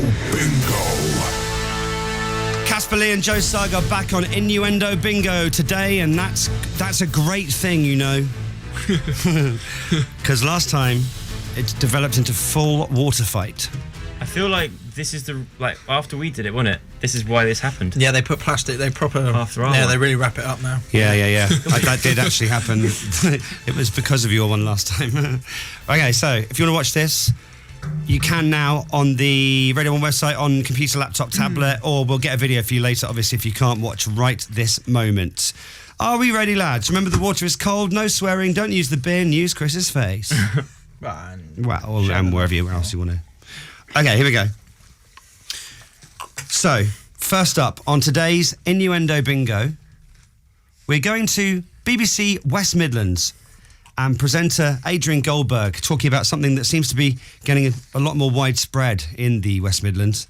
Bingo. Caspar and Joe Sugg are back on Innuendo Bingo today, and that's a great thing, you know. Because last time it developed into full water fight. I feel like this is after we did it, wasn't it? This is why this happened. Yeah, they put plastic. They proper. After our one. They really wrap it up now. Yeah. That did actually happen. It was because of your one last time. Okay, so if you want to watch this, you can now on the Radio 1 website, on computer, laptop, tablet, or we'll get a video for you later, obviously, if you can't watch right this moment. Are we ready, lads? Remember, the water is cold, no swearing, don't use the bin, use Chris's face. Well, and wherever else you want to. Okay, here we go. So, first up, on today's Innuendo Bingo, we're going to BBC West Midlands and presenter Adrian Goldberg talking about something that seems to be getting a lot more widespread in the West Midlands.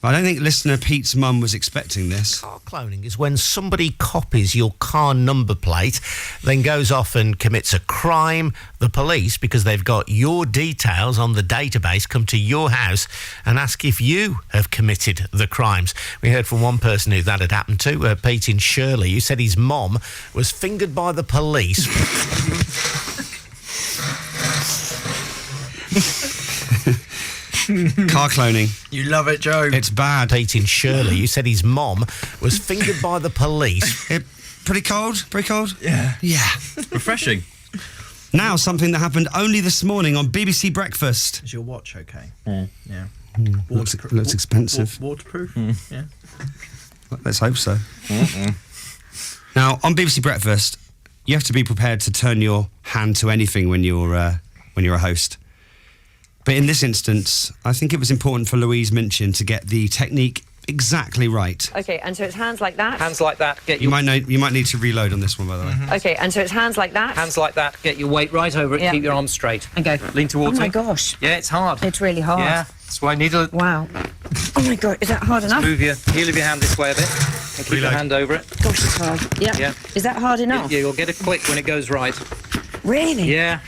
I don't think listener Pete's mum was expecting this. Car cloning is when somebody copies your car number plate, then goes off and commits a crime. The police, because they've got your details on the database, come to your house and ask if you have committed the crimes. We heard from one person who that had happened to, Pete in Shirley, who said his mom was fingered by the police. Car cloning. You love it, Joe. It's bad. Pete in Shirley, who said his mom was fingered by the police. Pretty cold? Pretty cold? Yeah. Refreshing. Now, something that happened only this morning on BBC Breakfast. Is your watch okay? Mm. Yeah. Looks expensive. Waterproof? Yeah. Let's hope so. Now, on BBC Breakfast, you have to be prepared to turn your hand to anything when you're a host. But in this instance, I think it was important for Louise Minchin to get the technique exactly right. Okay, and so it's hands like that. Hands like that. You might need to reload on this one, by the way. Okay, and so it's hands like that. Hands like that. Get your weight right over it. Yeah. Keep your arms straight. And go. Lean towards Oh my me. gosh. Yeah, it's hard. It's really hard. Yeah. That's why I need a... Wow. Oh my god, is that hard enough? Move your heel of your hand this way a bit. And keep your hand over it. Gosh, it's hard. Yeah. Yeah. Is that hard enough? Yeah, you'll get a click when it goes right. Really? Yeah.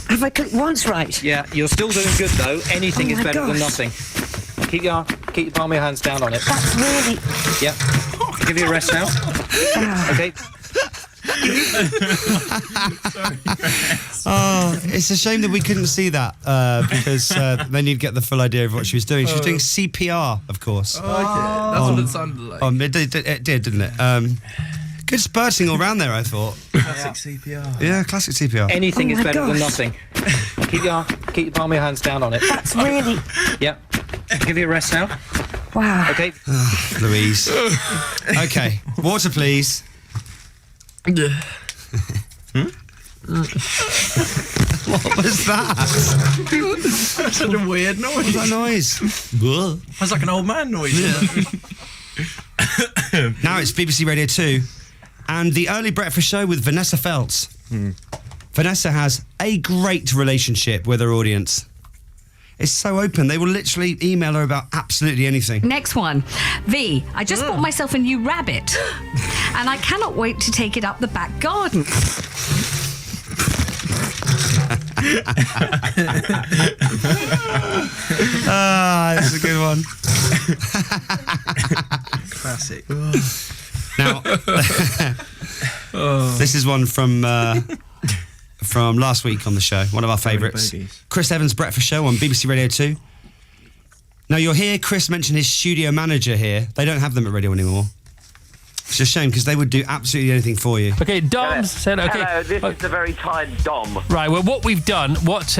Have I clicked once right? Yeah. You're still doing good though. Anything is my better than gosh. nothing. Keep your palm of your hands down on it. That's really... Yeah. Give you a rest now. Okay. Oh, it's a shame that we couldn't see that because then you'd get the full idea of what she was doing. She was doing CPR, of course. Okay, that's what it sounded like. It did, didn't it? Good spurting all round there, I thought. Classic CPR. Yeah, classic CPR. Anything is my better than gosh. nothing. Keep your palm of your hands down on it. That's really... Yeah. Give you a rest now. Wow. Okay. Louise. Okay, water, please. What was that? That's such a weird noise. What was that noise? That's like an old man noise. Now it's BBC Radio 2 and the early breakfast show with Vanessa Feltz. Vanessa has a great relationship with her audience. It's so open. They will literally email her about absolutely anything. Next one. V, I just bought myself a new rabbit and I cannot wait to take it up the back garden. That's a good one. Classic. Now, this is one from last week on the show, one of our favourites. Chris Evans' Breakfast Show on BBC Radio 2. Now, you'll hear Chris mention his studio manager here. They don't have them at radio anymore. It's a shame, because they would do absolutely anything for you. Okay, Dom said... Okay. Hello, this is the very tired Dom. Right, well, what we've done, what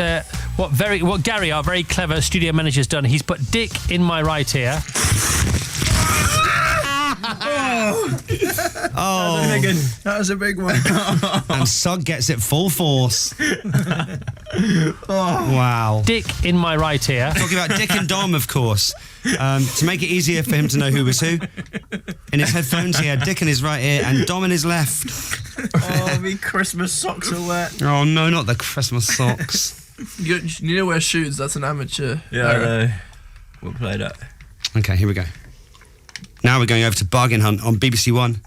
Gary, our very clever studio manager, has done, he's put Dick in my right ear. Oh, that was a big one. And Sugg gets it full force. Wow. Dick in my right ear. Talking about Dick and Dom, of course. To make it easier for him to know who was who, in his headphones he had Dick in his right ear and Dom in his left. Oh, me Christmas socks are wet. Oh no, not the Christmas socks. You need to wear shoes. That's an amateur. Yeah, I know. We'll play that. Okay, here we go. Now we're going over to Bargain Hunt on BBC One.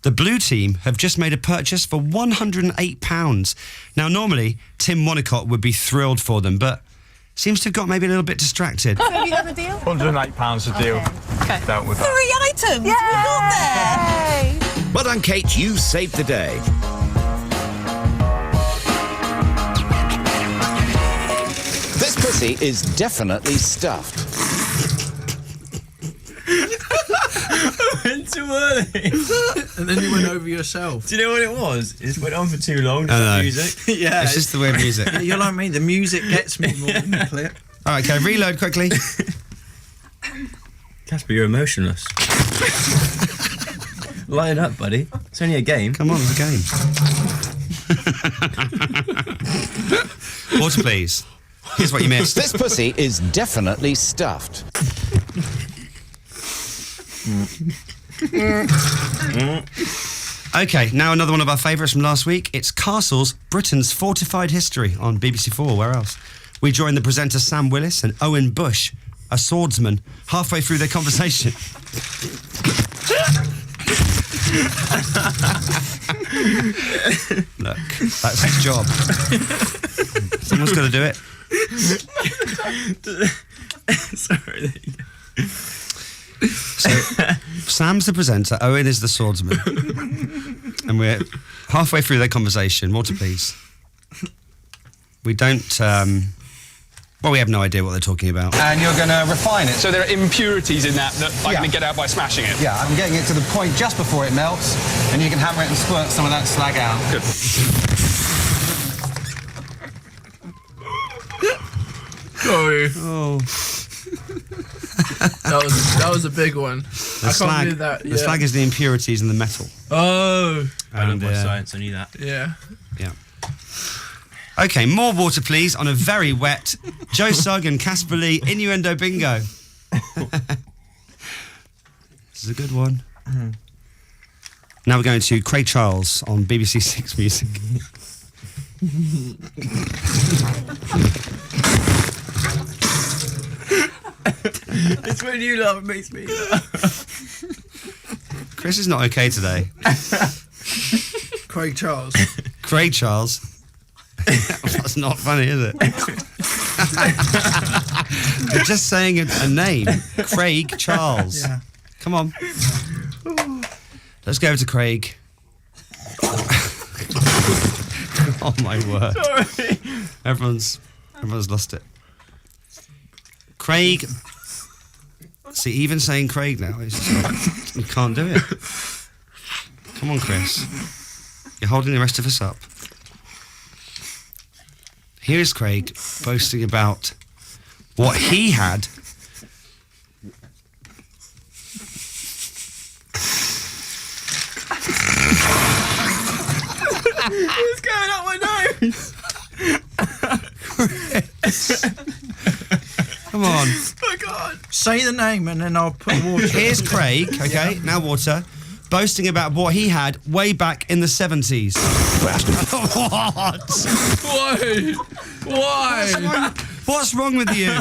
The Blue Team have just made a purchase for £108. Now, normally, Tim Wannicott would be thrilled for them, but Seems to have got maybe a little bit distracted. So have you got a deal? £108 a deal. Okay. Dealt with that. 3 items. We got there. Well done, Kate. You saved the day. This pussy is definitely stuffed. Went too early. And then you went over yourself. Do you know what it was? It just went on for too long. I know. Music. Yeah. It's just the weird music. You're like me, the music gets me more than the clip. All right, okay, reload quickly. Caspar, you're emotionless. Line up, buddy. It's only a game. Come on, it's a game. Water, please. Here's what you missed. This pussy is definitely stuffed. Okay, now another one of our favourites from last week. It's Castles, Britain's Fortified History on BBC4. Where else? We join the presenter Sam Willis and Owen Bush, a swordsman, halfway through their conversation. Look, that's his job. Someone's got to do it. Sorry. There you go. So, Sam's the presenter, Owen is the swordsman. And we're halfway through their conversation. Water, please. We don't, well, we have no idea what they're talking about. And you're going to refine it. So there are impurities in that I'm going to get out by smashing it? Yeah, I'm getting it to the point just before it melts, and you can hammer it and squirt some of that slag out. Good. Sorry. Oh. That was a big one. I can't believe that. The slag is the impurities in the metal. Oh. I love my science, I knew that. Yeah. Yeah. Okay, more water, please, on a very wet Joe Sugg and Caspar Lee Innuendo Bingo. This is a good one. Now we're going to Craig Charles on BBC Six Music. It's when you laugh, it makes me laugh. Chris is not okay today. Craig Charles. Craig Charles. That's not funny, is it? You're just saying a name. Craig Charles. Yeah. Come on. Let's go to Craig. Oh my word. Sorry. Everyone's lost it. Craig. See, even saying Craig now, you can't do it. Come on, Chris. You're holding the rest of us up. Here's Craig boasting about what he had. What's going on my nose? Come on. Oh, God. Say the name and then I'll put water. Here's Craig, okay, Yeah. now water, boasting about what he had way back in the 70s. What? Why? What's wrong with you?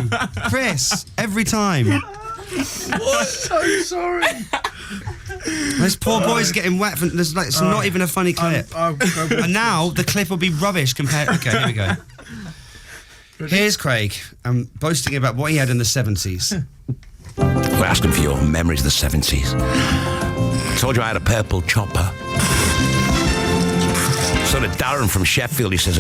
Chris, every time. What? So sorry. This poor boy's getting wet. It's not even a funny clip. I'll go with And now the clip will be rubbish compared... Okay, here we go. Here's Craig boasting about what he had in the 70s. We're asking for your memories of the 70s. I told you I had a purple chopper. Son of Darren from Sheffield, he says,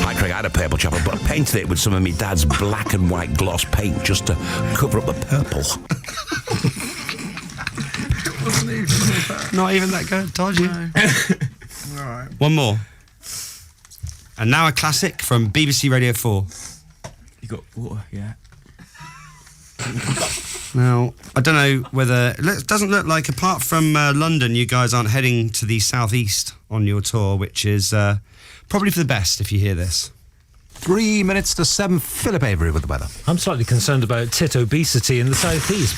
hi Craig, I had a purple chopper, but I painted it with some of my dad's black and white gloss paint just to cover up the purple. Not even that good, told you. All right. One more. And now a classic from BBC Radio 4. You got water, yeah. Now, I don't know whether... It doesn't look like, apart from London, you guys aren't heading to the southeast on your tour, which is probably for the best if you hear this. 3 minutes to 7, Philip Avery with the weather. I'm slightly concerned about tit obesity in the southeast.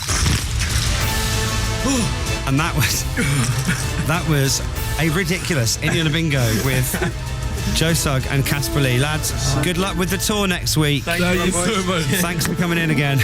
And that was a ridiculous Innuendo Bingo with Joe Sugg and Caspar Lee. Lads, good luck with the tour next week. Thank you so much. Thanks for coming in again.